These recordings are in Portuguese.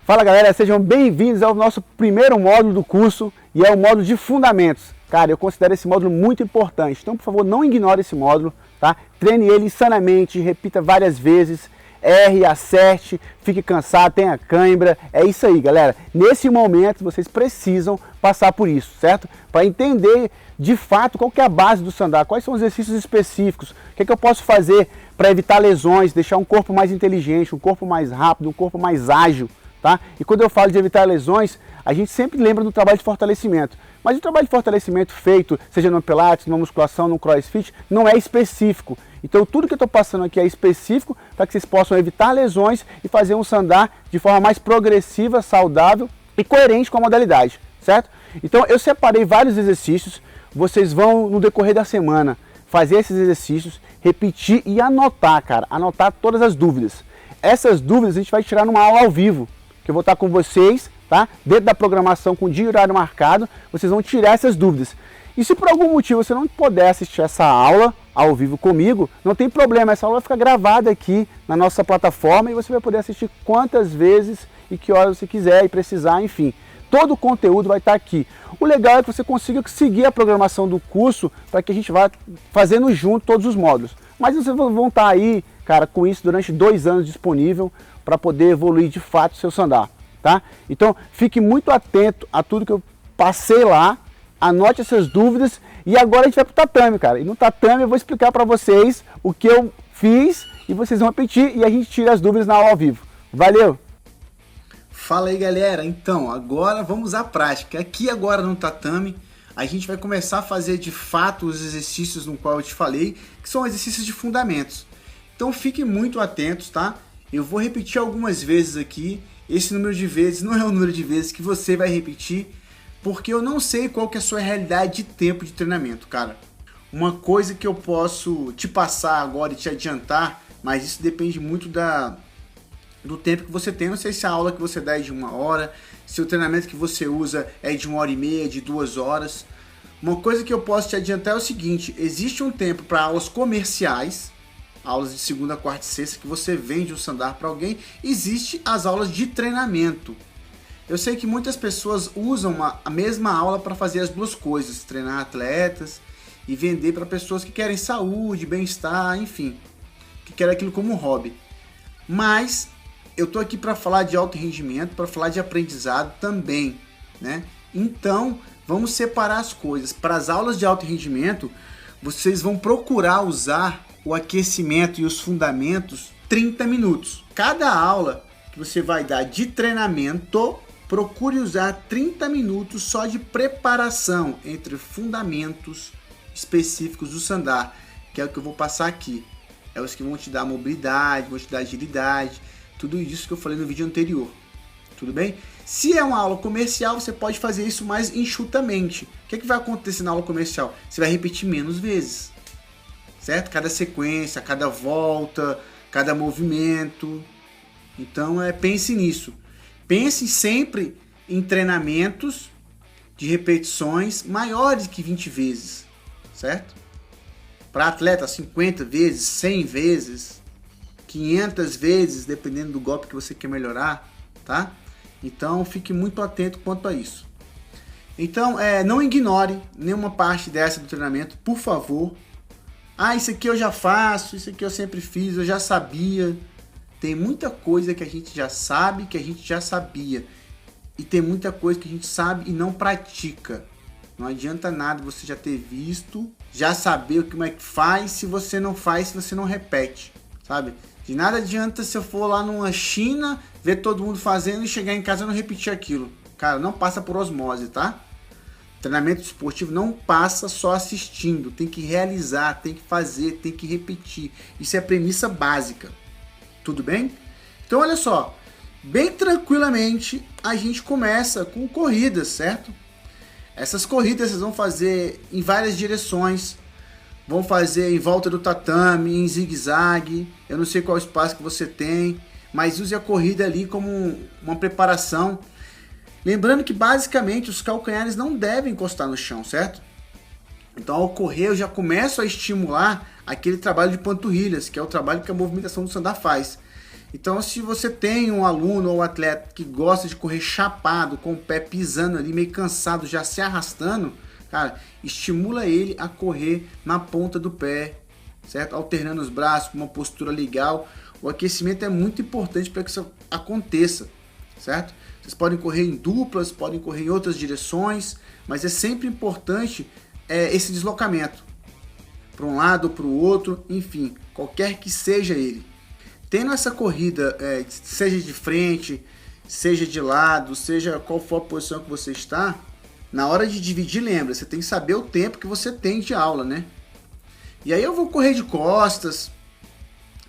Fala galera, sejam bem-vindos ao nosso primeiro módulo do curso e é o módulo de fundamentos. Cara, eu considero esse módulo muito importante, então por favor não ignore esse módulo, tá? Treine ele insanamente, repita várias vezes, erre, acerte, fique cansado, tenha cãibra, é isso aí galera. Nesse momento vocês precisam passar por isso, certo? Para entender de fato qual que é a base do Sandá, quais são os exercícios específicos, o que eu posso fazer para evitar lesões, deixar um corpo mais inteligente, um corpo mais rápido, um corpo mais ágil. Tá? E quando eu falo de evitar lesões, a gente sempre lembra do trabalho de fortalecimento. Mas o trabalho de fortalecimento feito, seja no Pilates, numa musculação, no CrossFit, não é específico. Então tudo que eu estou passando aqui é específico para que vocês possam evitar lesões e fazer um Sandá de forma mais progressiva, saudável e coerente com a modalidade, certo? Então eu separei vários exercícios, vocês vão no decorrer da semana fazer esses exercícios, repetir e anotar, cara, anotar todas as dúvidas. Essas dúvidas a gente vai tirar numa aula ao vivo, que eu vou estar com vocês, tá? Dentro da programação com dia e horário marcado, vocês vão tirar essas dúvidas. E se por algum motivo você não puder assistir essa aula ao vivo comigo, não tem problema, essa aula fica gravada aqui na nossa plataforma e você vai poder assistir quantas vezes e que horas você quiser e precisar, enfim. Todo o conteúdo vai estar aqui. O legal é que você consiga seguir a programação do curso para que a gente vá fazendo junto todos os módulos. Mas vocês vão estar aí, cara, com isso durante 2 anos disponível para poder evoluir de fato o seu Sandá, tá? Então, fique muito atento a tudo que eu passei lá, anote essas dúvidas e agora a gente vai pro tatame, cara. E no tatame eu vou explicar para vocês o que eu fiz e vocês vão repetir e a gente tira as dúvidas na aula ao vivo. Valeu! Fala aí galera, então agora vamos à prática. Aqui agora no tatame a gente vai começar a fazer de fato os exercícios no qual eu te falei, que são exercícios de fundamentos. Então fiquem muito atentos, tá? Eu vou repetir algumas vezes aqui, esse número de vezes não é o número de vezes que você vai repetir, porque eu não sei qual que é a sua realidade de tempo de treinamento, cara. Uma coisa que eu posso te passar agora e te adiantar, mas isso depende muito do tempo que você tem. Não sei se a aula que você dá é de 1 hora, se o treinamento que você usa é de 1h30, de 2 horas. Uma coisa que eu posso te adiantar é o seguinte, existe um tempo para aulas comerciais, aulas de segunda, quarta e sexta, que você vende um Sandá para alguém, existe as aulas de treinamento. Eu sei que muitas pessoas usam a mesma aula para fazer as duas coisas, treinar atletas e vender para pessoas que querem saúde, bem-estar, enfim, que querem aquilo como um hobby. Mas eu estou aqui para falar de alto rendimento, para falar de aprendizado também, né? Então, vamos separar as coisas. Para as aulas de alto rendimento, vocês vão procurar usar o aquecimento e os fundamentos 30 minutos. Cada aula que você vai dar de treinamento, procure usar 30 minutos só de preparação entre fundamentos específicos do Sandá, que é o que eu vou passar aqui. É os que vão te dar mobilidade, vão te dar agilidade, tudo isso que eu falei no vídeo anterior. Tudo bem? Se é uma aula comercial, você pode fazer isso mais enxutamente. O que é que vai acontecer na aula comercial? Você vai repetir menos vezes. Certo? Cada sequência, cada volta, cada movimento. Então, pense nisso. Pense sempre em treinamentos de repetições maiores que 20 vezes, certo? Para atleta, 50 vezes, 100 vezes, 500 vezes, dependendo do golpe que você quer melhorar, tá? Então, fique muito atento quanto a isso. Então, não ignore nenhuma parte dessa do treinamento, por favor. Ah, isso aqui eu já faço, isso aqui eu sempre fiz, eu já sabia. Tem muita coisa que a gente já sabe, que a gente já sabia. E tem muita coisa que a gente sabe e não pratica. Não adianta nada você já ter visto, já saber como é que faz, se você não faz, se você não repete, sabe? De nada adianta se eu for lá numa China, ver todo mundo fazendo e chegar em casa e não repetir aquilo. Cara, não passa por osmose, tá? Treinamento esportivo não passa só assistindo, tem que realizar, tem que fazer, tem que repetir. Isso é a premissa básica, tudo bem? Então olha só, bem tranquilamente a gente começa com corridas, certo? Essas corridas vocês vão fazer em várias direções, vão fazer em volta do tatame, em zigue-zague, eu não sei qual espaço que você tem, mas use a corrida ali como uma preparação. Lembrando que basicamente os calcanhares não devem encostar no chão, certo? Então ao correr eu já começo a estimular aquele trabalho de panturrilhas, que é o trabalho que a movimentação do Sandá faz. Então, se você tem um aluno ou um atleta que gosta de correr chapado, com o pé pisando ali, meio cansado, já se arrastando, cara, estimula ele a correr na ponta do pé, certo? Alternando os braços com uma postura legal. O aquecimento é muito importante para que isso aconteça, certo? Vocês podem correr em duplas, podem correr em outras direções, mas é sempre importante esse deslocamento para um lado ou para o outro, enfim, qualquer que seja ele. Tendo essa corrida, seja de frente, seja de lado, seja qual for a posição que você está, na hora de dividir, lembra, você tem que saber o tempo que você tem de aula, né? E aí eu vou correr de costas,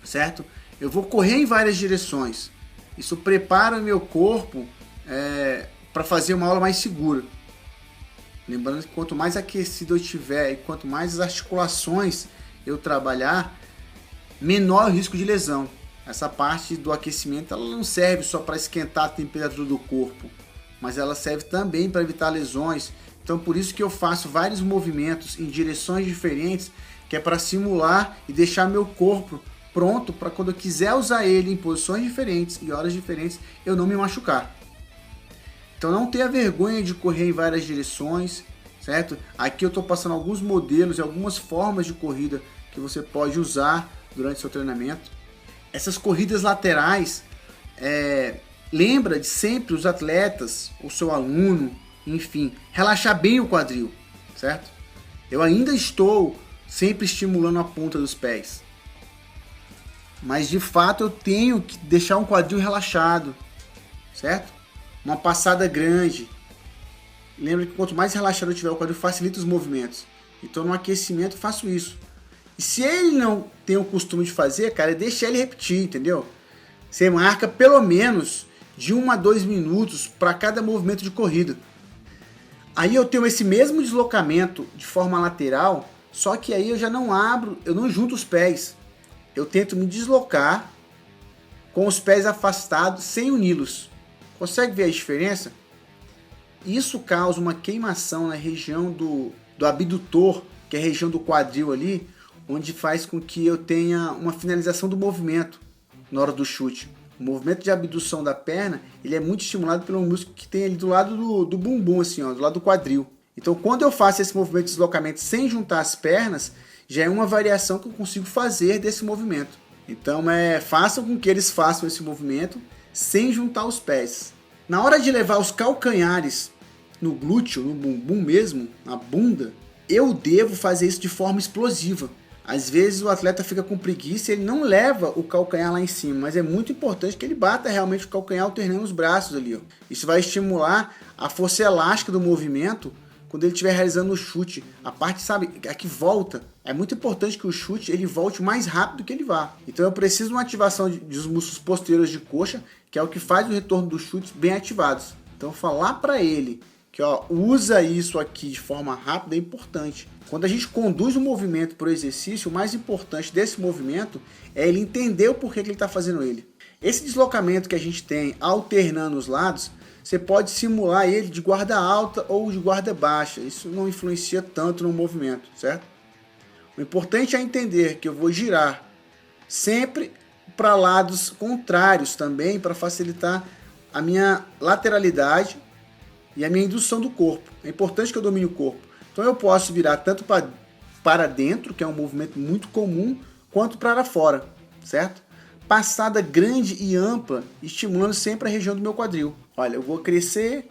certo? Eu vou correr em várias direções. Isso prepara o meu corpo para fazer uma aula mais segura. Lembrando que quanto mais aquecido eu tiver e quanto mais as articulações eu trabalhar, menor o risco de lesão. Essa parte do aquecimento ela não serve só para esquentar a temperatura do corpo, mas ela serve também para evitar lesões. Então por isso que eu faço vários movimentos em direções diferentes, que é para simular e deixar meu corpo pronto para quando eu quiser usar ele em posições diferentes e horas diferentes, eu não me machucar. Então não tenha vergonha de correr em várias direções, certo? Aqui eu estou passando alguns modelos e algumas formas de corrida que você pode usar durante seu treinamento. Essas corridas laterais, lembra de sempre os atletas, o seu aluno, enfim, relaxar bem o quadril, certo? Eu ainda estou sempre estimulando a ponta dos pés, mas de fato eu tenho que deixar um quadril relaxado, certo? Uma passada grande. Lembra que quanto mais relaxado eu tiver o quadril, facilita os movimentos. Então no aquecimento eu faço isso. E se ele não tem o costume de fazer, cara, deixa ele repetir, entendeu? Você marca pelo menos de 1 a 2 minutos para cada movimento de corrida. Aí eu tenho esse mesmo deslocamento de forma lateral, só que aí eu já não abro, eu não junto os pés. Eu tento me deslocar com os pés afastados sem uni-los. Consegue ver a diferença? Isso causa uma queimação na região do abdutor, que é a região do quadril ali, onde faz com que eu tenha uma finalização do movimento na hora do chute. O movimento de abdução da perna, ele é muito estimulado pelo músculo que tem ali do lado do bumbum, assim, ó, do lado do quadril. Então, quando eu faço esse movimento de deslocamento sem juntar as pernas, já é uma variação que eu consigo fazer desse movimento. Então, façam com que eles façam esse movimento sem juntar os pés. Na hora de levar os calcanhares no glúteo, no bumbum mesmo, na bunda, eu devo fazer isso de forma explosiva. Às vezes o atleta fica com preguiça e ele não leva o calcanhar lá em cima, mas é muito importante que ele bata realmente o calcanhar alternando os braços ali. Ó. Isso vai estimular a força elástica do movimento quando ele estiver realizando o chute. A parte, sabe, a que volta. É muito importante que o chute ele volte mais rápido que ele vá. Então eu preciso de uma ativação dos músculos posteriores de coxa, que é o que faz o retorno dos chutes bem ativados. Então falar para ele que usa isso aqui de forma rápida é importante. Quando a gente conduz o movimento para o exercício, o mais importante desse movimento é ele entender o porquê que ele está fazendo ele. Esse deslocamento que a gente tem alternando os lados, você pode simular ele de guarda alta ou de guarda baixa. Isso não influencia tanto no movimento, certo? O importante é entender que eu vou girar sempre para lados contrários também, para facilitar a minha lateralidade e a minha indução do corpo. É importante que eu domine o corpo. Então eu posso virar tanto para dentro, que é um movimento muito comum, quanto para fora, certo? Passada grande e ampla, estimulando sempre a região do meu quadril. Olha, eu vou crescer,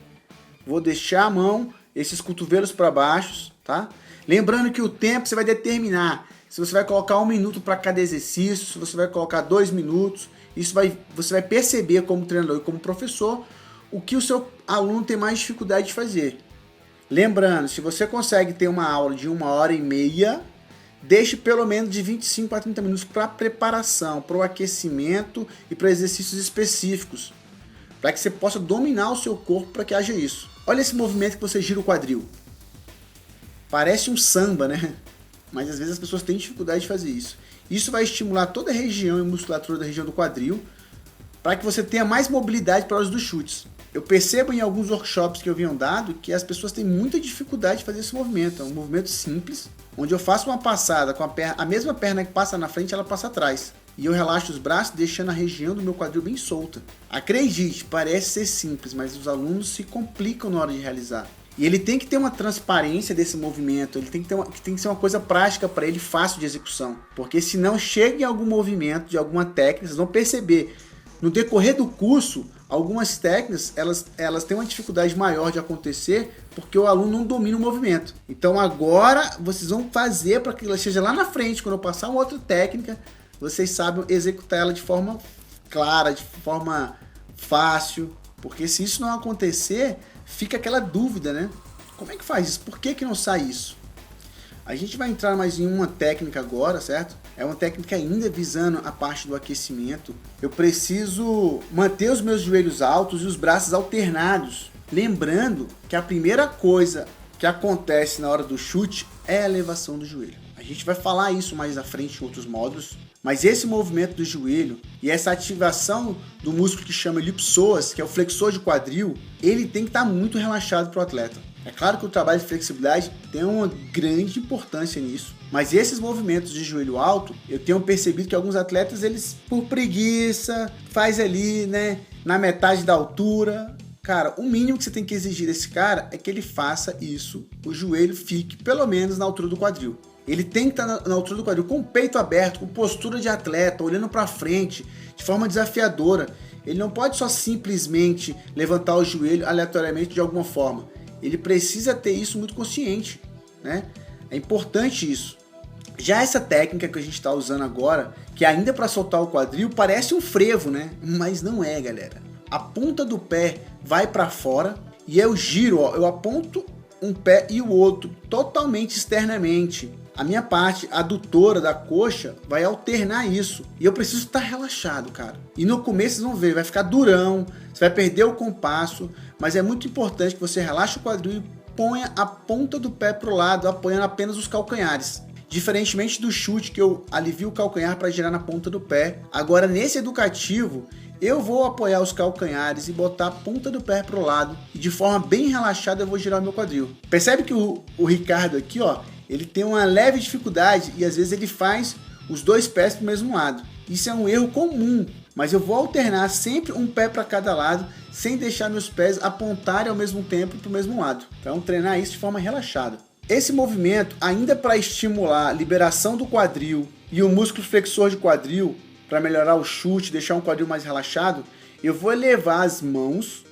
vou deixar a mão, esses cotovelos para baixo, tá? Lembrando que o tempo você vai determinar se você vai colocar 1 minuto para cada exercício, se você vai colocar 2 minutos. Você vai perceber como treinador e como professor o que o seu aluno tem mais dificuldade de fazer. Lembrando, se você consegue ter uma aula de 1h30, deixe pelo menos de 25 a 30 minutos para preparação, para o aquecimento e para exercícios específicos, para que você possa dominar o seu corpo para que haja isso. Olha esse movimento que você gira o quadril. Parece um samba, né? Mas às vezes as pessoas têm dificuldade de fazer isso. Isso vai estimular toda a região e musculatura da região do quadril para que você tenha mais mobilidade para os dos chutes. Eu percebo em alguns workshops que eu venho dado que as pessoas têm muita dificuldade de fazer esse movimento. É um movimento simples, onde eu faço uma passada com a mesma perna que passa na frente, ela passa atrás. e eu relaxo os braços, deixando a região do meu quadril bem solta. Acredite, parece ser simples, mas os alunos se complicam na hora de realizar. E ele tem que ter uma transparência desse movimento, ele tem que ser uma coisa prática para ele, fácil de execução. Porque se não chega em algum movimento, de alguma técnica, vocês vão perceber, no decorrer do curso, algumas técnicas, elas têm uma dificuldade maior de acontecer, porque o aluno não domina o movimento. Então agora, vocês vão fazer para que ela esteja lá na frente, quando eu passar uma outra técnica, vocês sabem executar ela de forma clara, de forma fácil. Porque se isso não acontecer, fica aquela dúvida, né? Como é que faz isso? Por que não sai isso? A gente vai entrar mais em uma técnica agora, certo? É uma técnica ainda visando a parte do aquecimento. Eu preciso manter os meus joelhos altos e os braços alternados. Lembrando que a primeira coisa que acontece na hora do chute é a elevação do joelho. A gente vai falar isso mais à frente em outros módulos. Mas esse movimento do joelho e essa ativação do músculo que chama elipsoas, que é o flexor de quadril, ele tem que estar muito relaxado para o atleta. É claro que o trabalho de flexibilidade tem uma grande importância nisso, mas esses movimentos de joelho alto, eu tenho percebido que alguns atletas, eles por preguiça, faz ali, né, na metade da altura. Cara, o mínimo que você tem que exigir desse cara é que ele faça isso, o joelho fique pelo menos na altura do quadril. Ele tem que estar na altura do quadril, com o peito aberto, com postura de atleta, olhando para frente, de forma desafiadora. Ele não pode só simplesmente levantar o joelho aleatoriamente de alguma forma. Ele precisa ter isso muito consciente, né? É importante isso. Já essa técnica que a gente está usando agora, que ainda para soltar o quadril, parece um frevo, né? Mas não é, galera. A ponta do pé vai para fora e eu giro, ó, eu aponto um pé e o outro totalmente externamente. A minha parte adutora da coxa vai alternar isso. E eu preciso estar relaxado, cara. E no começo vocês vão ver, vai ficar durão, você vai perder o compasso, mas é muito importante que você relaxe o quadril e ponha a ponta do pé pro lado, apoiando apenas os calcanhares. Diferentemente do chute, que eu alivio o calcanhar para girar na ponta do pé. Agora, nesse educativo, eu vou apoiar os calcanhares e botar a ponta do pé pro lado. E de forma bem relaxada eu vou girar o meu quadril. Percebe que o Ricardo aqui, ó, ele tem uma leve dificuldade e às vezes ele faz os dois pés para o mesmo lado. Isso é um erro comum, mas eu vou alternar sempre um pé para cada lado, sem deixar meus pés apontarem ao mesmo tempo para o mesmo lado. Então, treinar isso de forma relaxada. Esse movimento, ainda para estimular a liberação do quadril e o músculo flexor de quadril, para melhorar o chute, deixar um quadril mais relaxado, eu vou elevar as mãos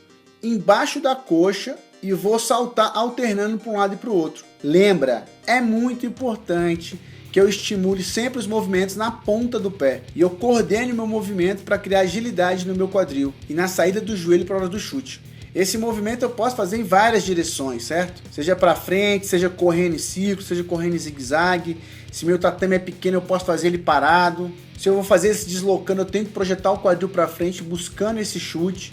embaixo da coxa e vou saltar alternando para um lado e para o outro. Lembra, é muito importante que eu estimule sempre os movimentos na ponta do pé e eu coordene o meu movimento para criar agilidade no meu quadril e na saída do joelho para a hora do chute. Esse movimento eu posso fazer em várias direções, certo? Seja para frente, seja correndo em círculo, seja correndo em zigue-zague. Se meu tatame é pequeno, eu posso fazer ele parado. Se eu vou fazer esse deslocando, eu tenho que projetar o quadril para frente buscando esse chute.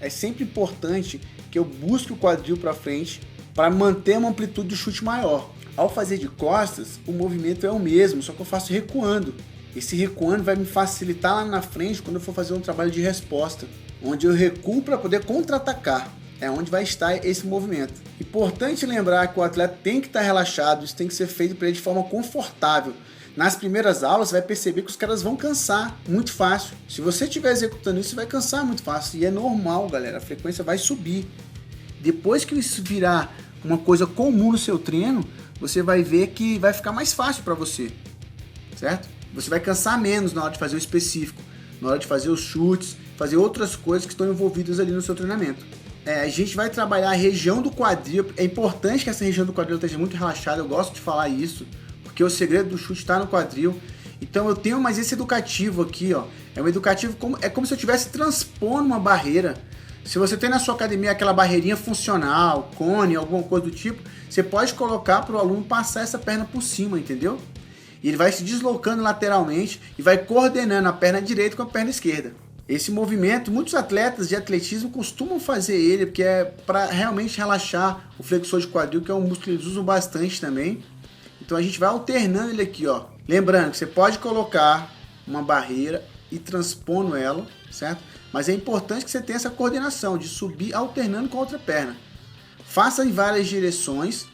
É sempre importante que eu busque o quadril para frente para manter uma amplitude de chute maior. Ao fazer de costas, o movimento é o mesmo, só que eu faço recuando. Esse recuando vai me facilitar lá na frente quando eu for fazer um trabalho de resposta, onde eu recuo para poder contra-atacar. É onde vai estar esse movimento. Importante lembrar que o atleta tem que estar relaxado, isso tem que ser feito para ele de forma confortável. Nas primeiras aulas, você vai perceber que os caras vão cansar muito fácil. Se você estiver executando isso, você vai cansar muito fácil. E é normal, galera, a frequência vai subir. Depois que isso virar uma coisa comum no seu treino, você vai ver que vai ficar mais fácil para você, certo? Você vai cansar menos na hora de fazer o específico, na hora de fazer os chutes, fazer outras coisas que estão envolvidas ali no seu treinamento. A gente vai trabalhar a região do quadril. É importante que essa região do quadril esteja muito relaxada, eu gosto de falar isso, porque o segredo do chute está no quadril. Então eu tenho mais esse educativo aqui, ó. É um educativo como se eu estivesse transpondo uma barreira. Se você tem na sua academia aquela barreirinha funcional, cone, alguma coisa do tipo, você pode colocar para o aluno passar essa perna por cima, entendeu? E ele vai se deslocando lateralmente e vai coordenando a perna direita com a perna esquerda. Esse movimento, muitos atletas de atletismo costumam fazer ele, porque é para realmente relaxar o flexor de quadril, que é um músculo que eles usam bastante também. Então a gente vai alternando ele aqui, ó. Lembrando que você pode colocar uma barreira e transpondo ela, certo? Mas é importante que você tenha essa coordenação de subir alternando com a outra perna. Faça em várias direções,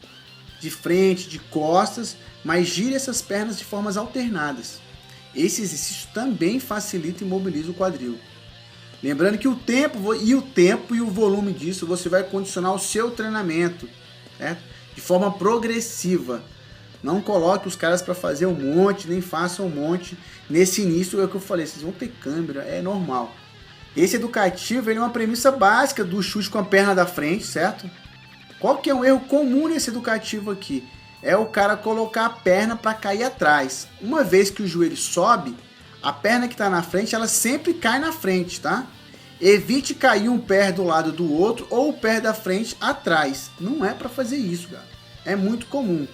de frente, de costas, mas gire essas pernas de formas alternadas. Esse exercício também facilita e imobiliza o quadril. Lembrando que o tempo e o volume disso você vai condicionar o seu treinamento, certo? De forma progressiva. Não coloque os caras para fazer um monte, nem façam um monte. Nesse início é o que eu falei, vocês vão ter câmera, é normal. Esse educativo ele é uma premissa básica do chute com a perna da frente, certo? Qual que é um erro comum nesse educativo aqui? É o cara colocar a perna para cair atrás. Uma vez que o joelho sobe, a perna que está na frente, ela sempre cai na frente, tá? Evite cair um pé do lado do outro ou o pé da frente atrás. Não é para fazer isso, cara. É muito comum.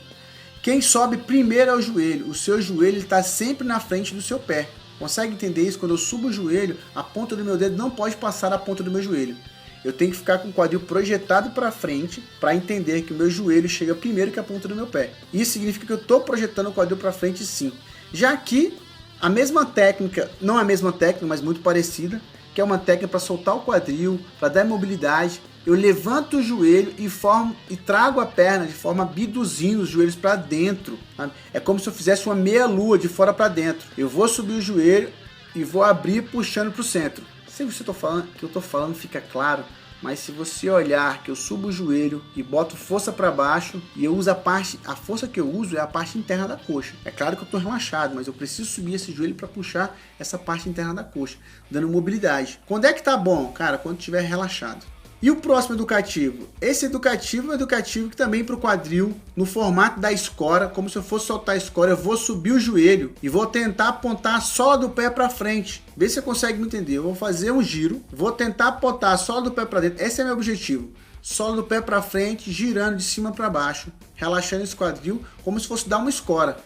Quem sobe primeiro é o joelho. O seu joelho está sempre na frente do seu pé. Consegue entender isso? Quando eu subo o joelho, a ponta do meu dedo não pode passar a ponta do meu joelho. Eu tenho que ficar com o quadril projetado para frente para entender que o meu joelho chega primeiro que a ponta do meu pé. Isso significa que eu estou projetando o quadril para frente sim. Já aqui, a mesma técnica, não a mesma técnica, mas muito parecida, que é uma técnica para soltar o quadril, para dar mobilidade. Eu levanto o joelho e trago a perna de forma abduzindo os joelhos para dentro. Sabe? É como se eu fizesse uma meia-lua de fora para dentro. Eu vou subir o joelho e vou abrir puxando para o centro. Se você que eu estou falando fica claro, mas se você olhar que eu subo o joelho e boto força para baixo e eu uso a força que eu uso é a parte interna da coxa. É claro que eu estou relaxado, mas eu preciso subir esse joelho para puxar essa parte interna da coxa, dando mobilidade. Quando é que tá bom? Cara, quando estiver relaxado. E o próximo educativo? Esse educativo é um educativo que também para o quadril, no formato da escora, como se eu fosse soltar a escora, eu vou subir o joelho e vou tentar apontar a sola do pé para frente. Vê se você consegue me entender. Eu vou fazer um giro, vou tentar apontar a sola do pé para dentro. Esse é meu objetivo. Sola do pé para frente, girando de cima para baixo, relaxando esse quadril, como se fosse dar uma escora.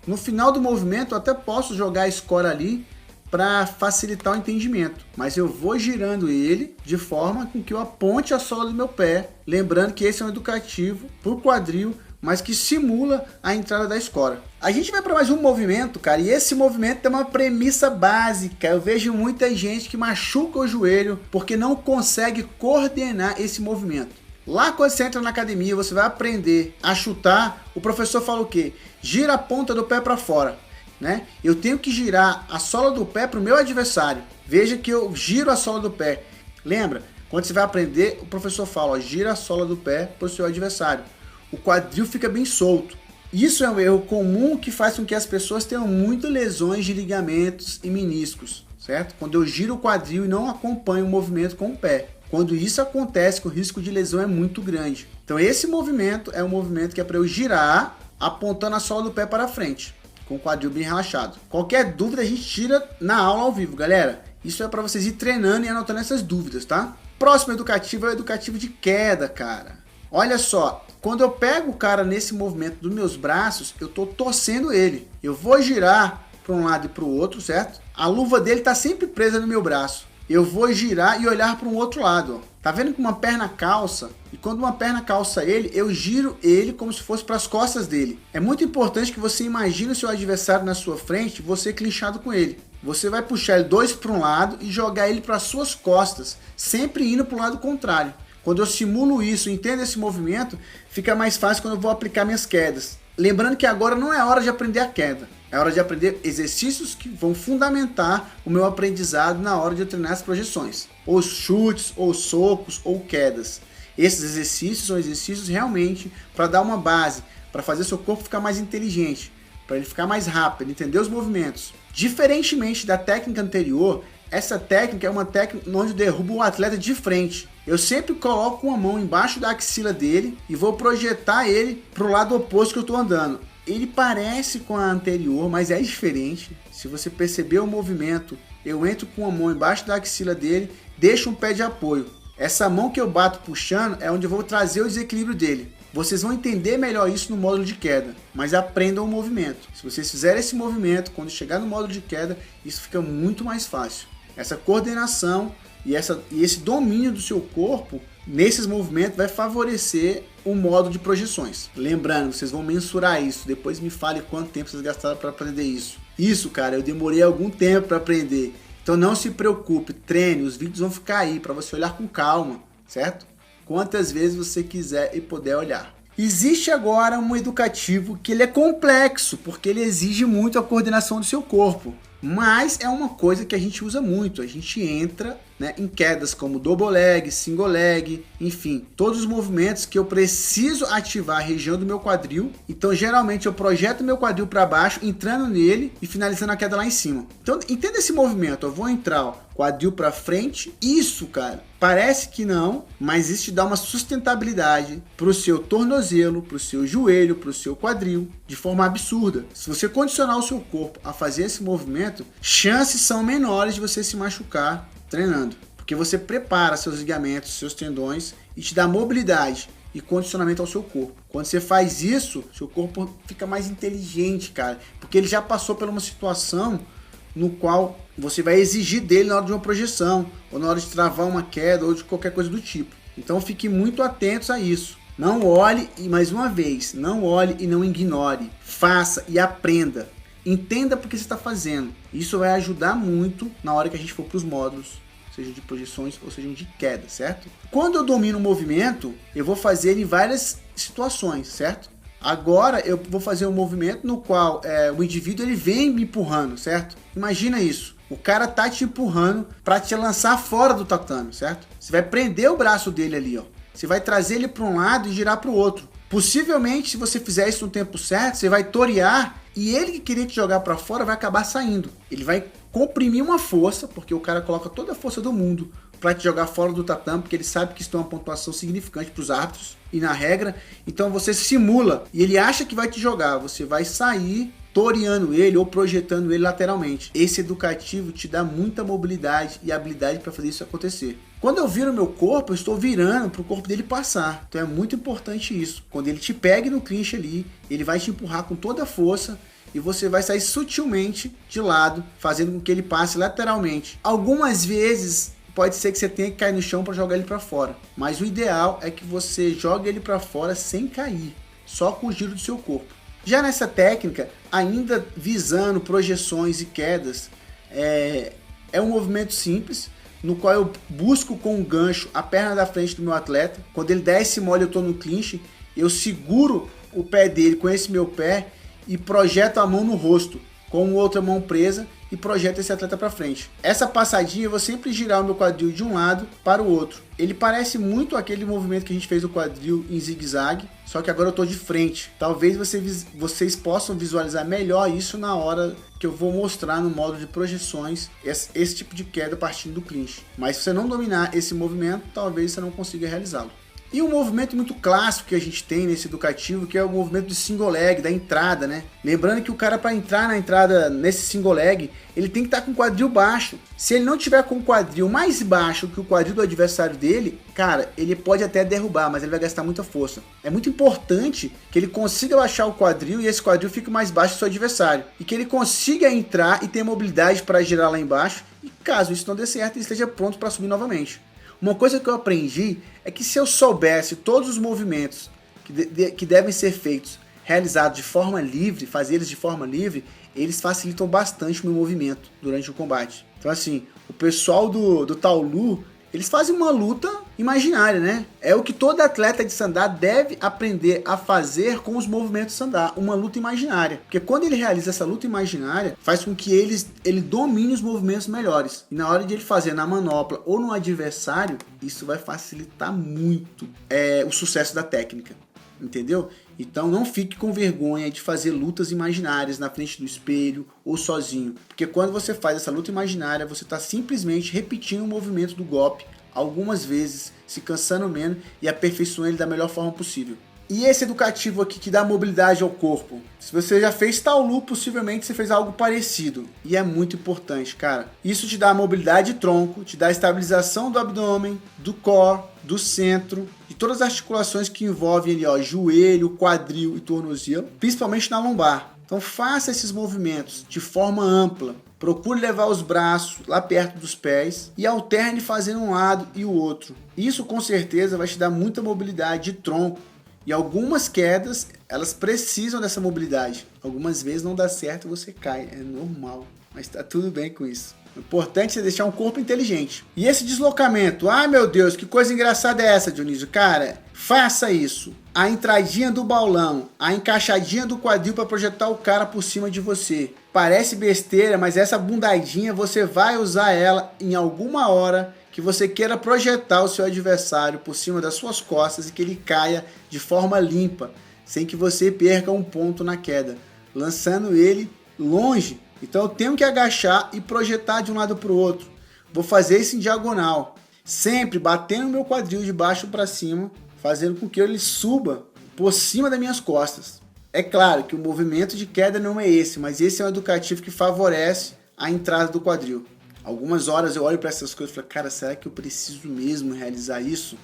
No final do movimento, eu até posso jogar a escora ali, para facilitar o entendimento, mas eu vou girando ele de forma com que eu aponte a sola do meu pé, lembrando que esse é um educativo para o quadril, mas que simula a entrada da escora. A gente vai para mais um movimento, cara, e esse movimento tem uma premissa básica. Eu vejo muita gente que machuca o joelho porque não consegue coordenar esse movimento. Lá quando você entra na academia, você vai aprender a chutar, o professor fala o quê? Gira a ponta do pé para fora. Né? Eu tenho que girar a sola do pé para o meu adversário. Veja que eu giro a sola do pé. Lembra? Quando você vai aprender, o professor fala, ó, gira a sola do pé para o seu adversário. O quadril fica bem solto. Isso é um erro comum que faz com que as pessoas tenham muitas lesões de ligamentos e meniscos, certo? Quando eu giro o quadril e não acompanho o movimento com o pé. Quando isso acontece, o risco de lesão é muito grande. Então esse movimento é um movimento que é para eu girar apontando a sola do pé para frente, com o quadril bem relaxado. Qualquer dúvida a gente tira na aula ao vivo, galera. Isso é para vocês ir treinando e anotando essas dúvidas, tá? Próximo educativo é o educativo de queda, cara. Olha só, quando eu pego o cara nesse movimento dos meus braços, eu tô torcendo ele. Eu vou girar para um lado e para o outro, certo? A luva dele tá sempre presa no meu braço. Eu vou girar e olhar para um outro lado, ó. Tá vendo que uma perna calça? E quando uma perna calça ele, eu giro ele como se fosse para as costas dele. É muito importante que você imagine o seu adversário na sua frente, você clinchado com ele. Você vai puxar ele dois para um lado e jogar ele para as suas costas, sempre indo para o lado contrário. Quando eu simulo isso, entendo esse movimento, fica mais fácil quando eu vou aplicar minhas quedas. Lembrando que agora não é hora de aprender a queda. É hora de aprender exercícios que vão fundamentar o meu aprendizado na hora de eu treinar as projeções. Ou chutes, ou socos, ou quedas. Esses exercícios são exercícios realmente para dar uma base, para fazer seu corpo ficar mais inteligente, para ele ficar mais rápido, entender os movimentos. Diferentemente da técnica anterior, essa técnica é uma técnica onde eu derrubo o atleta de frente. Eu sempre coloco uma mão embaixo da axila dele e vou projetar ele para o lado oposto que eu estou andando. Ele parece com a anterior, mas é diferente. Se você perceber o movimento, eu entro com a mão embaixo da axila dele, deixo um pé de apoio. Essa mão que eu bato puxando é onde eu vou trazer o desequilíbrio dele. Vocês vão entender melhor isso no módulo de queda, mas aprendam o movimento. Se vocês fizerem esse movimento, quando chegar no módulo de queda, isso fica muito mais fácil. Essa coordenação e esse domínio do seu corpo nesses movimentos vai favorecer o modo de projeções. Lembrando, vocês vão mensurar isso. Depois me fale quanto tempo vocês gastaram para aprender isso. Isso, cara, eu demorei algum tempo para aprender. Então não se preocupe, treine. Os vídeos vão ficar aí para você olhar com calma, certo? Quantas vezes você quiser e puder olhar. Existe agora um educativo que ele é complexo, porque ele exige muito a coordenação do seu corpo. Mas é uma coisa que a gente usa muito, a gente entra, né, em quedas como double leg, single leg, enfim, todos os movimentos que eu preciso ativar a região do meu quadril. Então geralmente eu projeto meu quadril para baixo, entrando nele e finalizando a queda lá em cima. Então entenda esse movimento, eu vou entrar, ó, quadril para frente, isso, cara, parece que não, mas isso te dá uma sustentabilidade para o seu tornozelo, para o seu joelho, para o seu quadril, de forma absurda. Se você condicionar o seu corpo a fazer esse movimento, chances são menores de você se machucar treinando, porque você prepara seus ligamentos, seus tendões e te dá mobilidade e condicionamento ao seu corpo. Quando você faz isso, seu corpo fica mais inteligente, cara, porque ele já passou por uma situação no qual você vai exigir dele na hora de uma projeção, ou na hora de travar uma queda, ou de qualquer coisa do tipo. Então fique muito atentos a isso. Não olhe, e mais uma vez, não olhe e não ignore. Faça e aprenda. Entenda por que você está fazendo. Isso vai ajudar muito na hora que a gente for para os módulos, seja de projeções ou seja de queda, certo? Quando eu domino o movimento, eu vou fazer em várias situações, certo? Agora eu vou fazer um movimento no qual o indivíduo ele vem me empurrando, certo? Imagina isso. O cara tá te empurrando para te lançar fora do tatame, certo? Você vai prender o braço dele ali, ó. Você vai trazer ele para um lado e girar para o outro. Possivelmente, se você fizer isso no tempo certo, você vai torear e ele que queria te jogar para fora vai acabar saindo. Ele vai comprimir uma força, porque o cara coloca toda a força do mundo para te jogar fora do tatame, porque ele sabe que isso é uma pontuação significante para os árbitros e na regra. Então você simula e ele acha que vai te jogar, você vai sair toreando ele ou projetando ele lateralmente. Esse educativo te dá muita mobilidade e habilidade para fazer isso acontecer. Quando eu viro meu corpo, eu estou virando para o corpo dele passar. Então é muito importante isso. Quando ele te pegue no clinch ali, ele vai te empurrar com toda a força e você vai sair sutilmente de lado, fazendo com que ele passe lateralmente. Algumas vezes pode ser que você tenha que cair no chão para jogar ele para fora, mas o ideal é que você jogue ele para fora sem cair, só com o giro do seu corpo. Já nessa técnica, ainda visando projeções e quedas, é um movimento simples, no qual eu busco com um gancho a perna da frente do meu atleta. Quando ele der esse mole, eu estou no clinch, eu seguro o pé dele com esse meu pé e projeto a mão no rosto, com outra mão presa, e projeto esse atleta para frente. Essa passadinha eu vou sempre girar o meu quadril de um lado para o outro. Ele parece muito aquele movimento que a gente fez no quadril em zigue-zague, só que agora eu estou de frente. Talvez vocês possam visualizar melhor isso na hora que eu vou mostrar no módulo de projeções esse tipo de queda partindo do clinch. Mas se você não dominar esse movimento, talvez você não consiga realizá-lo. E um movimento muito clássico que a gente tem nesse educativo, que é o movimento do single leg, da entrada, né? Lembrando que o cara, para entrar na entrada nesse single leg, ele tem que estar com o quadril baixo. Se ele não tiver com o quadril mais baixo que o quadril do adversário dele, cara, ele pode até derrubar, mas ele vai gastar muita força. É muito importante que ele consiga baixar o quadril e esse quadril fique mais baixo que o seu adversário. E que ele consiga entrar e ter mobilidade para girar lá embaixo. E caso isso não dê certo, ele esteja pronto para subir novamente. Uma coisa que eu aprendi é que se eu soubesse todos os movimentos que devem ser feitos, realizados de forma livre, fazer eles de forma livre, eles facilitam bastante o meu movimento durante o combate. Então assim, o pessoal do Taolu, eles fazem uma luta imaginária, né? É o que todo atleta de sandá deve aprender a fazer com os movimentos sandá, uma luta imaginária. Porque quando ele realiza essa luta imaginária, faz com que ele domine os movimentos melhores. E na hora de ele fazer na manopla ou no adversário, isso vai facilitar muito o sucesso da técnica. Entendeu? Então não fique com vergonha de fazer lutas imaginárias na frente do espelho ou sozinho. Porque quando você faz essa luta imaginária, você está simplesmente repetindo o movimento do golpe algumas vezes, se cansando menos e aperfeiçoando ele da melhor forma possível. E esse educativo aqui que dá mobilidade ao corpo. Se você já fez Taolu, possivelmente você fez algo parecido. E é muito importante, cara. Isso te dá mobilidade de tronco, te dá estabilização do abdômen, do core, do centro, de todas as articulações que envolvem ali, ó, joelho, quadril e tornozelo, principalmente na lombar. Então faça esses movimentos de forma ampla. Procure levar os braços lá perto dos pés e alterne fazendo um lado e o outro. Isso com certeza vai te dar muita mobilidade de tronco. E algumas quedas, elas precisam dessa mobilidade. Algumas vezes não dá certo e você cai, é normal. Mas tá tudo bem com isso. O importante é deixar um corpo inteligente. E esse deslocamento, meu Deus, que coisa engraçada é essa, Dionísio? Cara, faça isso. A entradinha do baulão, a encaixadinha do quadril para projetar o cara por cima de você. Parece besteira, mas essa bundadinha você vai usar ela em alguma hora que você queira projetar o seu adversário por cima das suas costas e que ele caia de forma limpa, sem que você perca um ponto na queda, lançando ele longe. Então eu tenho que agachar e projetar de um lado para o outro. Vou fazer isso em diagonal, sempre batendo meu quadril de baixo para cima, fazendo com que ele suba por cima das minhas costas. É claro que o movimento de queda não é esse, mas esse é um educativo que favorece a entrada do quadril. Algumas horas eu olho para essas coisas e falo, cara, será que eu preciso mesmo realizar isso?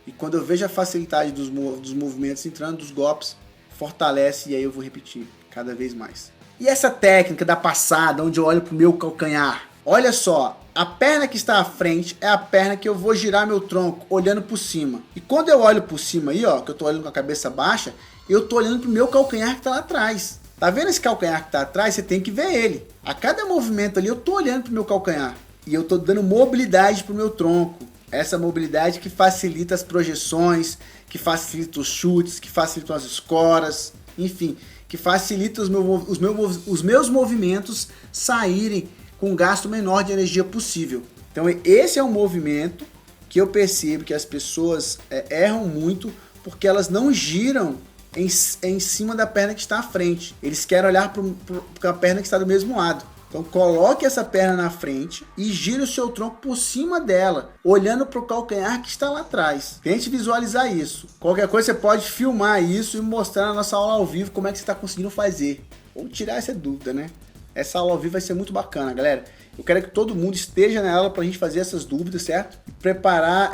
E quando eu vejo a facilidade dos movimentos entrando, dos golpes, fortalece e aí eu vou repetir cada vez mais. E essa técnica da passada, onde eu olho para o meu calcanhar, olha só, a perna que está à frente é a perna que eu vou girar meu tronco, olhando por cima. E quando eu olho por cima aí, ó, que eu estou olhando com a cabeça baixa, eu estou olhando para o meu calcanhar que está lá atrás. Tá vendo esse calcanhar que está atrás? Você tem que ver ele. A cada movimento ali eu estou olhando para o meu calcanhar. E eu estou dando mobilidade para o meu tronco. Essa mobilidade que facilita as projeções, que facilita os chutes, que facilita as escoras, enfim, que facilita os meus movimentos saírem com um gasto menor de energia possível. Então esse é um movimento que eu percebo que as pessoas erram muito porque elas não giram em cima da perna que está à frente. Eles querem olhar para a perna que está do mesmo lado. Então coloque essa perna na frente e gire o seu tronco por cima dela, olhando para o calcanhar que está lá atrás. Tente visualizar isso. Qualquer coisa você pode filmar isso e mostrar na nossa aula ao vivo como é que você está conseguindo fazer. Ou tirar essa dúvida, né? Essa aula ao vivo vai ser muito bacana, galera. Eu quero que todo mundo esteja na aula para a gente fazer essas dúvidas, certo? E preparar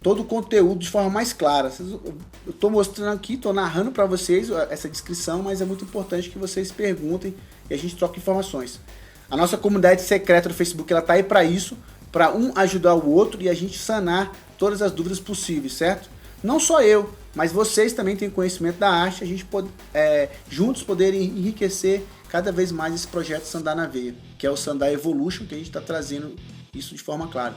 todo o conteúdo de forma mais clara. Eu estou mostrando aqui, estou narrando para vocês essa descrição, mas é muito importante que vocês perguntem e a gente troque informações. A nossa comunidade secreta do Facebook, ela tá aí para isso, para um ajudar o outro e a gente sanar todas as dúvidas possíveis, certo? Não só eu, mas vocês também têm conhecimento da arte, a gente pode juntos poderem enriquecer cada vez mais esse projeto Sandar na Veia, que é o Sandar Evolution, que a gente está trazendo isso de forma clara.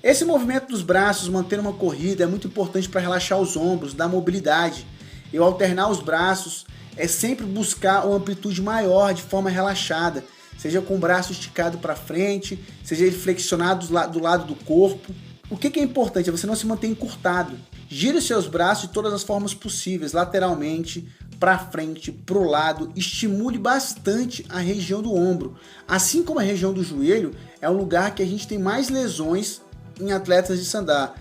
Esse movimento dos braços, mantendo uma corrida, é muito importante para relaxar os ombros, dar mobilidade. Eu alternar os braços é sempre buscar uma amplitude maior, de forma relaxada, seja com o braço esticado para frente, seja ele flexionado do lado do corpo. O que é importante é você não se manter encurtado. Gire os seus braços de todas as formas possíveis, lateralmente, para frente, para o lado, estimule bastante a região do ombro. Assim como a região do joelho, é um lugar que a gente tem mais lesões em atletas de sandá.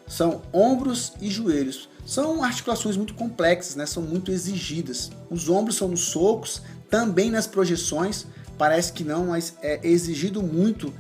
São ombros e joelhos. São articulações muito complexas, né? São muito exigidas. Os ombros são nos socos, também nas projeções, parece que não, mas é exigido muito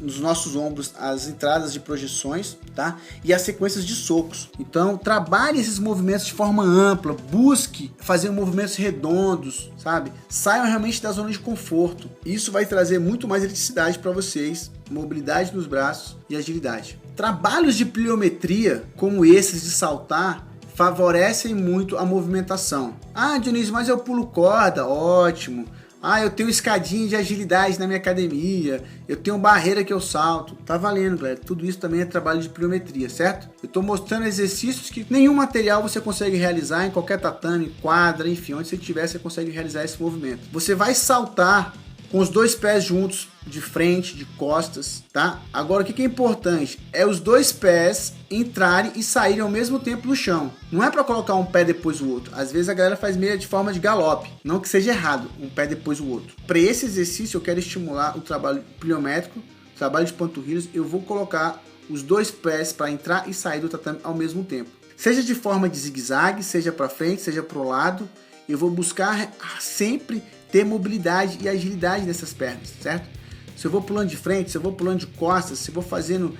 nos nossos ombros as entradas de projeções, tá? E as sequências de socos. Então trabalhe esses movimentos de forma ampla, busque fazer movimentos redondos, sabe? Saiam realmente da zona de conforto. Isso vai trazer muito mais eletricidade para vocês, mobilidade nos braços e agilidade. Trabalhos de pliometria como esses de saltar favorecem muito a movimentação. Ah, Dionísio, mas eu pulo corda, ótimo. Ah, eu tenho escadinha de agilidade na minha academia, eu tenho barreira que eu salto. Tá valendo, galera. Tudo isso também é trabalho de pliometria, certo? Eu tô mostrando exercícios que nenhum material você consegue realizar em qualquer tatame, quadra, enfim, onde você estiver, você consegue realizar esse movimento. Você vai saltar com os dois pés juntos, de frente, de costas, tá? Agora, o que é importante? É os dois pés entrarem e saírem ao mesmo tempo no chão. Não é para colocar um pé depois do outro. Às vezes a galera faz meio de forma de galope. Não que seja errado, um pé depois do outro. Para esse exercício, eu quero estimular o trabalho pliométrico, o trabalho de panturrilhas. Eu vou colocar os dois pés para entrar e sair do tatame ao mesmo tempo. Seja de forma de zigue-zague, seja para frente, seja para o lado. Eu vou buscar sempre ter mobilidade e agilidade nessas pernas, certo? Se eu vou pulando de frente, se eu vou pulando de costas, se eu vou fazendo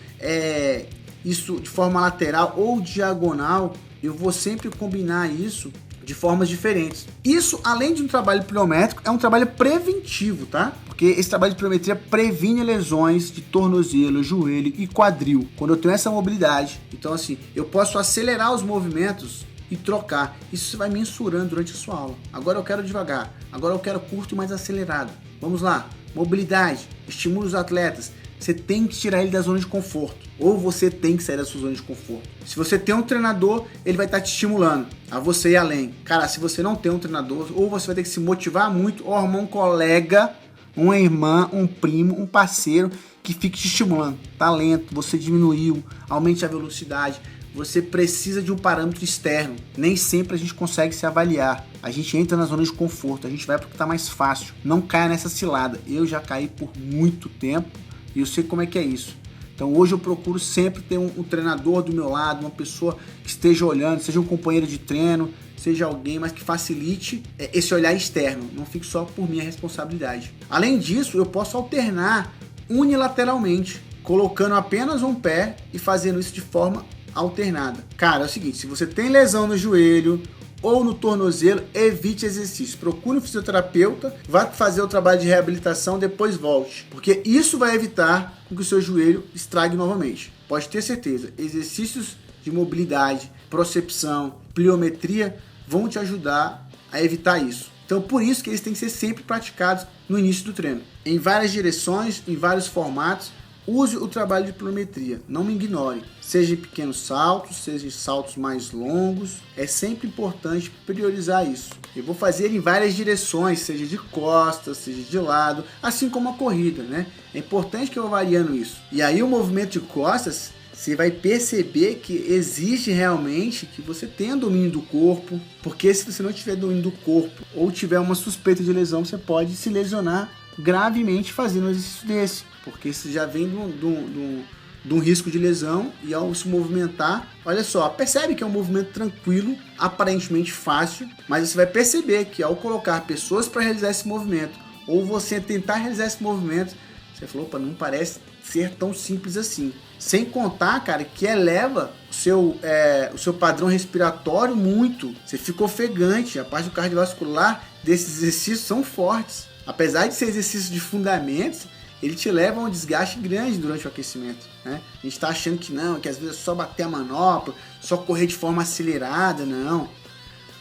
isso de forma lateral ou diagonal, eu vou sempre combinar isso de formas diferentes. Isso, além de um trabalho pliométrico, é um trabalho preventivo, tá? Porque esse trabalho de pliometria previne lesões de tornozelo, joelho e quadril. Quando eu tenho essa mobilidade, então assim, eu posso acelerar os movimentos e trocar. Isso você vai mensurando durante a sua aula. Agora eu quero devagar, agora eu quero curto e mais acelerado. Vamos lá. Mobilidade, estimula os atletas. Você tem que tirar ele da zona de conforto. Ou você tem que sair da sua zona de conforto. Se você tem um treinador, ele vai estar te estimulando a você ir além. Cara, se você não tem um treinador, ou você vai ter que se motivar muito, ou arrumar um colega, uma irmã, um primo, um parceiro que fique te estimulando. Talento, você diminuiu, aumente a velocidade. Você precisa de um parâmetro externo. Nem sempre a gente consegue se avaliar. A gente entra na zona de conforto, a gente vai porque está mais fácil. Não caia nessa cilada. Eu já caí por muito tempo e eu sei como é que é isso. Então hoje eu procuro sempre ter um treinador do meu lado, uma pessoa que esteja olhando, seja um companheiro de treino, seja alguém, mas que facilite esse olhar externo. Não fique só por minha responsabilidade. Além disso, eu posso alternar unilateralmente, colocando apenas um pé e fazendo isso de forma alternada. Cara, é o seguinte, se você tem lesão no joelho ou no tornozelo, evite exercício. Procure um fisioterapeuta, vá fazer o trabalho de reabilitação, depois volte. Porque isso vai evitar que o seu joelho estrague novamente. Pode ter certeza, exercícios de mobilidade, procepção, pliometria vão te ajudar a evitar isso. Então, por isso que eles têm que ser sempre praticados no início do treino. Em várias direções, em vários formatos, use o trabalho de pliometria, não me ignore. Seja em pequenos saltos, seja em saltos mais longos, é sempre importante priorizar isso. Eu vou fazer em várias direções, seja de costas, seja de lado, assim como a corrida, né? É importante que eu vá variando isso. E aí o movimento de costas, você vai perceber que exige realmente que você tenha domínio do corpo, porque se você não tiver domínio do corpo ou tiver uma suspeita de lesão, você pode se lesionar gravemente fazendo um exercício desse, porque você já vem de um risco de lesão e ao se movimentar, olha só, percebe que é um movimento tranquilo, aparentemente fácil, mas você vai perceber que ao colocar pessoas para realizar esse movimento, ou você tentar realizar esse movimento, você falou, opa, não parece ser tão simples assim. Sem contar, cara, que eleva o seu padrão respiratório muito, você fica ofegante, a parte do cardiovascular desses exercícios são fortes. Apesar de ser exercício de fundamentos, ele te leva a um desgaste grande durante o aquecimento, né? A gente está achando que não, que às vezes é só bater a manopla, só correr de forma acelerada, não.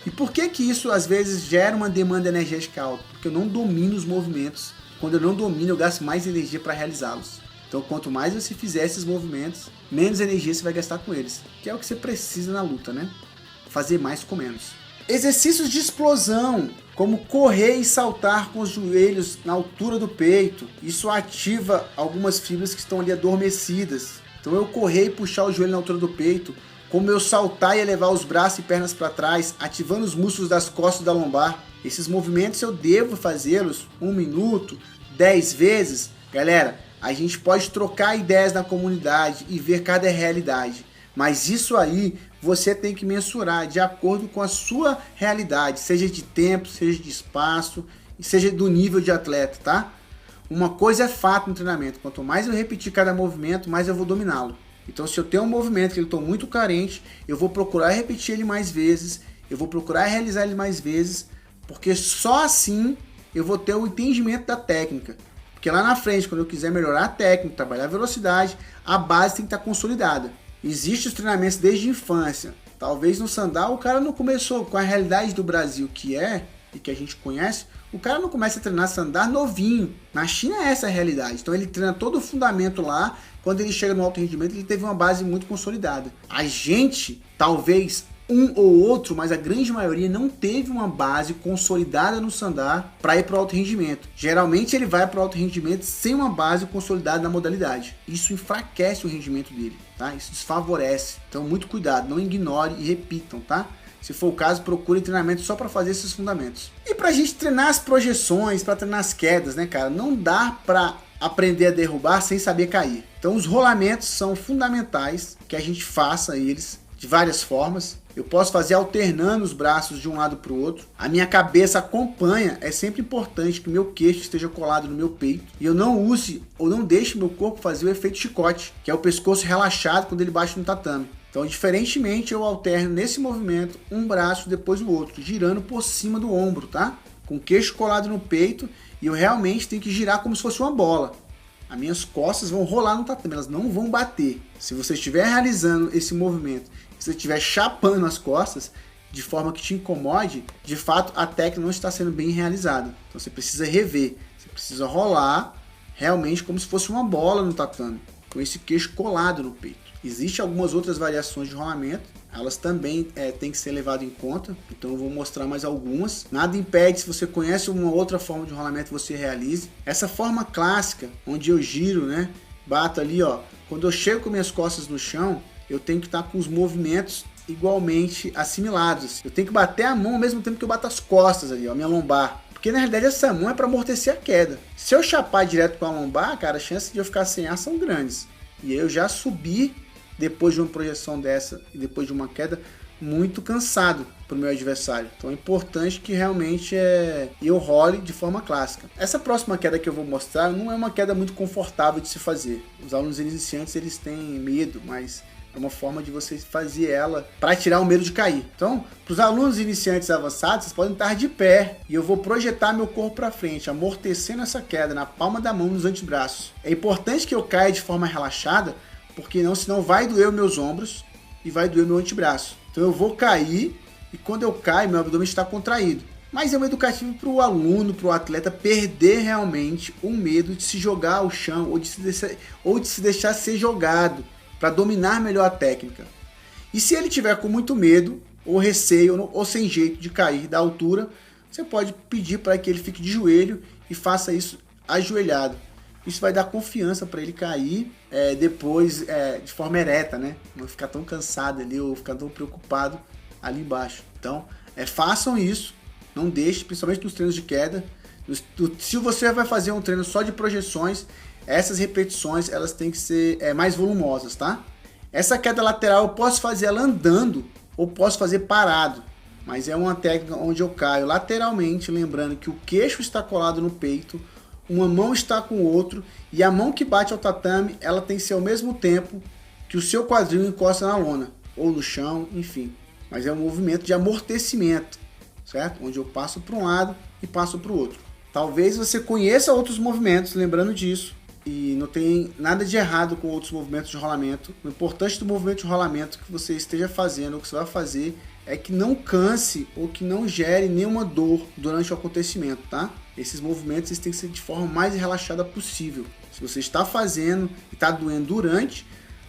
E por que que isso às vezes gera uma demanda energética alta? Porque eu não domino os movimentos. Quando eu não domino, eu gasto mais energia para realizá-los. Então, quanto mais você fizer esses movimentos, menos energia você vai gastar com eles, que é o que você precisa na luta, né? Fazer mais com menos. Exercícios de explosão, como correr e saltar com os joelhos na altura do peito. Isso ativa algumas fibras que estão ali adormecidas. Então eu correr e puxar o joelho na altura do peito, como eu saltar e elevar os braços e pernas para trás, ativando os músculos das costas e da lombar. Esses movimentos eu devo fazê-los 1 minuto, 10 vezes. Galera, a gente pode trocar ideias na comunidade e ver cada realidade. Mas isso aí você tem que mensurar de acordo com a sua realidade, seja de tempo, seja de espaço, seja do nível de atleta, tá? Uma coisa é fato no treinamento, quanto mais eu repetir cada movimento, mais eu vou dominá-lo. Então se eu tenho um movimento que eu estou muito carente, eu vou procurar repetir ele mais vezes, eu vou procurar realizar ele mais vezes, porque só assim eu vou ter o entendimento da técnica. Porque lá na frente, quando eu quiser melhorar a técnica, trabalhar a velocidade, a base tem que estar consolidada. Existem os treinamentos desde a infância. Talvez no sandal o cara não começou com a realidade do Brasil que é, e que a gente conhece, o cara não começa a treinar sandal novinho. Na China é essa a realidade. Então ele treina todo o fundamento lá, quando ele chega no alto rendimento ele teve uma base muito consolidada. A gente, talvez um ou outro, mas a grande maioria não teve uma base consolidada no sandar para ir para o alto rendimento. Geralmente ele vai para o alto rendimento sem uma base consolidada na modalidade. Isso enfraquece o rendimento dele, tá? Isso desfavorece. Então muito cuidado, não ignore e repitam, tá? Se for o caso, procure treinamento só para fazer esses fundamentos. E para a gente treinar as projeções, para treinar as quedas, né, cara? Não dá para aprender a derrubar sem saber cair. Então os rolamentos são fundamentais que a gente faça eles de várias formas. Eu posso fazer alternando os braços de um lado para o outro. A minha cabeça acompanha. É sempre importante que o meu queixo esteja colado no meu peito. E eu não use ou não deixe meu corpo fazer o efeito chicote, que é o pescoço relaxado quando ele bate no tatame. Então, diferentemente, eu alterno nesse movimento um braço depois o outro, girando por cima do ombro, tá? Com o queixo colado no peito. E eu realmente tenho que girar como se fosse uma bola. As minhas costas vão rolar no tatame, elas não vão bater. Se você estiver realizando esse movimento, se você estiver chapando as costas de forma que te incomode, de fato a técnica não está sendo bem realizada. Então você precisa rever, você Precisa rolar realmente como se fosse uma bola no tatame, com esse queixo colado no peito. Existem algumas outras variações de rolamento, elas também têm que ser levadas em conta, então eu vou mostrar mais algumas. Nada impede, se você conhece uma outra forma de rolamento, você realize. Essa forma clássica, onde eu giro, né, bato ali, ó, quando eu chego com minhas costas no chão, eu tenho que estar com os movimentos igualmente assimilados. Eu tenho que bater a mão ao mesmo tempo que eu bato as costas ali, ó, minha lombar. Porque na realidade essa mão é para amortecer a queda. Se eu chapar direto com a lombar, cara, as chances de eu ficar sem ar são grandes. E eu já subi depois de uma projeção dessa e depois de uma queda muito cansado para o meu adversário. Então é importante que realmente eu role de forma clássica. Essa próxima queda que eu vou mostrar não é uma queda muito confortável de se fazer. Os alunos iniciantes eles têm medo, mas é uma forma de você fazer ela para tirar o medo de cair. Então, para os alunos iniciantes avançados, vocês podem estar de pé e eu vou projetar meu corpo para frente, amortecendo essa queda na palma da mão, nos antebraços. É importante que eu caia de forma relaxada, porque senão vai doer os meus ombros e vai doer meu antebraço. Então eu vou cair e quando eu caio, meu abdômen está contraído. Mas é um educativo para o aluno, para o atleta perder realmente o medo de se jogar ao chão ou de se deixar ser jogado, para dominar melhor a técnica. E se ele tiver com muito medo, ou receio, ou sem jeito de cair da altura, você pode pedir para que ele fique de joelho e faça isso ajoelhado. Isso vai dar confiança para ele cair depois de forma ereta, né? Não ficar tão cansado ali ou ficar tão preocupado ali embaixo. Então, façam isso, não deixe, principalmente nos treinos de queda. Se você vai fazer um treino só de projeções, essas repetições elas têm que ser mais volumosas, tá? Essa queda lateral eu posso fazer ela andando ou posso fazer parado, mas é uma técnica onde eu caio lateralmente, lembrando que o queixo está colado no peito, uma mão está com o outro e a mão que bate ao tatame ela tem que ser ao mesmo tempo que o seu quadril encosta na lona ou no chão, enfim. Mas é um movimento de amortecimento, certo? Onde eu passo para um lado e passo para o outro. Talvez você conheça outros movimentos, lembrando disso. E não tem nada de errado com outros movimentos de rolamento. O importante do movimento de rolamento que você esteja fazendo, ou que você vai fazer, é que não canse ou que não gere nenhuma dor durante o acontecimento, tá? Esses movimentos eles têm que ser de forma mais relaxada possível. Se você está fazendo e está doendo durante,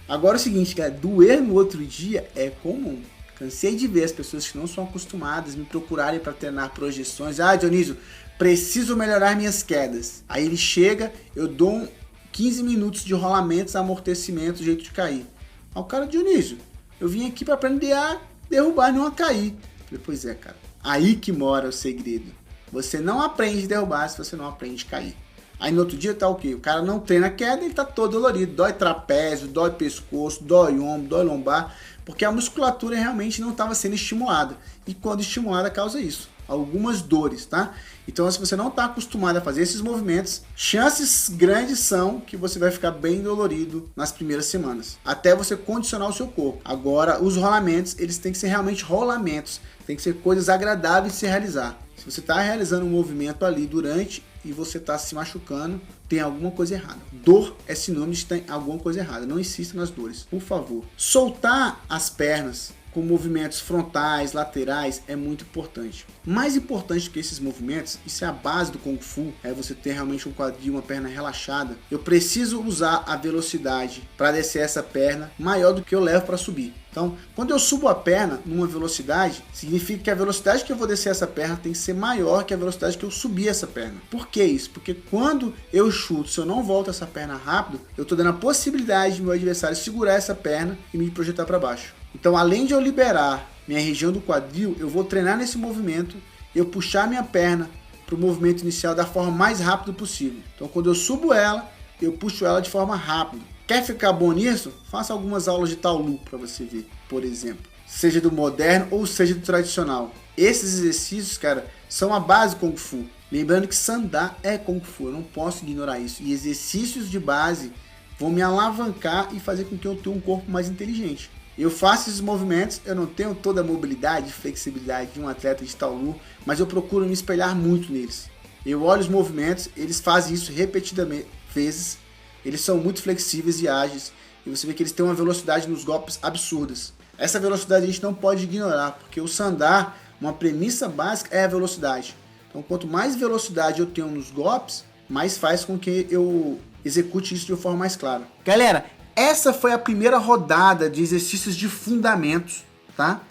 agora é o seguinte, cara, doer no outro dia é comum. Cansei de ver as pessoas que não são acostumadas me procurarem para treinar projeções. Ah, Dionísio, preciso melhorar minhas quedas. Aí ele chega, eu dou 15 minutos de rolamentos, amortecimento, jeito de cair. Aí o cara, Dionísio, eu vim aqui para aprender a derrubar e não a cair. Eu falei, pois é, cara. Aí que mora o segredo. Você não aprende a derrubar se você não aprende a cair. Aí no outro dia tá o quê? O cara não treina a queda e ele tá todo dolorido. Dói trapézio, dói pescoço, dói ombro, dói lombar. Porque a musculatura realmente não estava sendo estimulada. E quando estimulada causa isso. Algumas dores, tá? Então, se você não está acostumado a fazer esses movimentos, chances grandes são que você vai ficar bem dolorido nas primeiras semanas, até você condicionar o seu corpo. Agora, os rolamentos, eles têm que ser realmente rolamentos, tem que ser coisas agradáveis de se realizar. Se você está realizando um movimento ali durante e você está se machucando, tem alguma coisa errada. Dor é sinônimo de tem alguma coisa errada. Não insista nas dores, por favor. Soltar as pernas com movimentos frontais, laterais, é muito importante. Mais importante que esses movimentos, isso é a base do Kung Fu, é você ter realmente um quadril, uma perna relaxada. Eu preciso usar a velocidade para descer essa perna maior do que eu levo para subir. Então, quando eu subo a perna numa velocidade, significa que a velocidade que eu vou descer essa perna tem que ser maior que a velocidade que eu subi essa perna. Por que isso? Porque quando eu chuto, se eu não volto essa perna rápido, eu estou dando a possibilidade de meu adversário segurar essa perna e me projetar para baixo. Então, além de eu liberar minha região do quadril, eu vou treinar nesse movimento, eu puxar minha perna para o movimento inicial da forma mais rápida possível. Então, quando eu subo ela, eu puxo ela de forma rápida. Quer ficar bom nisso? Faça algumas aulas de Taolu para você ver, por exemplo. Seja do moderno ou seja do tradicional. Esses exercícios, cara, são a base do Kung Fu. Lembrando que Sandá é Kung Fu, eu não posso ignorar isso. E exercícios de base vão me alavancar e fazer com que eu tenha um corpo mais inteligente. Eu faço esses movimentos, eu não tenho toda a mobilidade e flexibilidade de um atleta de Taolu, mas eu procuro me espelhar muito neles. Eu olho os movimentos, eles fazem isso repetidamente, vezes, eles são muito flexíveis e ágeis, e você vê que eles têm uma velocidade nos golpes absurdas. Essa velocidade a gente não pode ignorar, porque o Sandá, uma premissa básica é a velocidade. Então, quanto mais velocidade eu tenho nos golpes, mais faz com que eu execute isso de uma forma mais clara. Galera, essa foi a primeira rodada de exercícios de fundamentos, tá?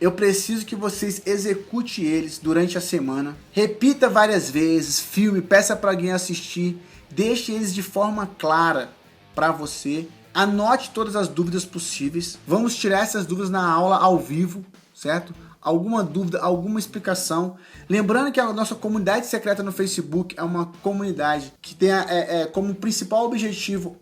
Eu preciso que vocês executem eles durante a semana. Repita várias vezes, filme, peça para alguém assistir. Deixe eles de forma clara para você. Anote todas as dúvidas possíveis. Vamos tirar essas dúvidas na aula ao vivo, certo? Alguma dúvida, alguma explicação. Lembrando que a nossa comunidade secreta no Facebook é uma comunidade que tem como principal objetivo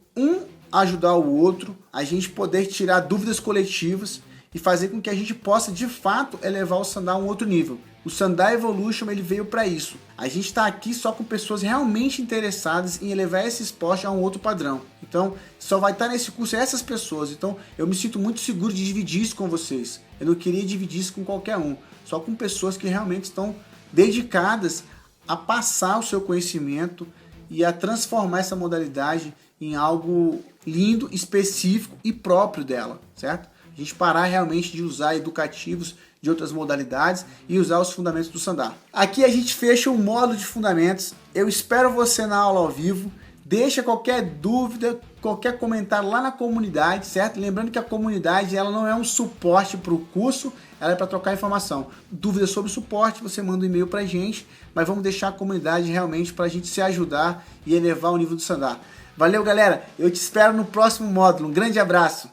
ajudar o outro, a gente poder tirar dúvidas coletivas e fazer com que a gente possa, de fato, elevar o Sandá a um outro nível. O Sandá Evolution ele veio para isso. A gente está aqui só com pessoas realmente interessadas em elevar esse esporte a um outro padrão. Então, só vai estar nesse curso essas pessoas. Então, eu me sinto muito seguro de dividir isso com vocês. Eu não queria dividir isso com qualquer um. Só com pessoas que realmente estão dedicadas a passar o seu conhecimento e a transformar essa modalidade em algo lindo, específico e próprio dela, certo? A gente parar realmente de usar educativos de outras modalidades e usar os fundamentos do Sandá. Aqui a gente fecha o módulo de fundamentos. Eu espero você na aula ao vivo. Deixa qualquer dúvida, qualquer comentário lá na comunidade, certo? Lembrando que a comunidade ela não é um suporte para o curso, ela é para trocar informação. Dúvidas sobre suporte, você manda um e-mail para a gente, mas vamos deixar a comunidade realmente para a gente se ajudar e elevar o nível do Sandá. Valeu, galera! Eu te espero no próximo módulo. Um grande abraço!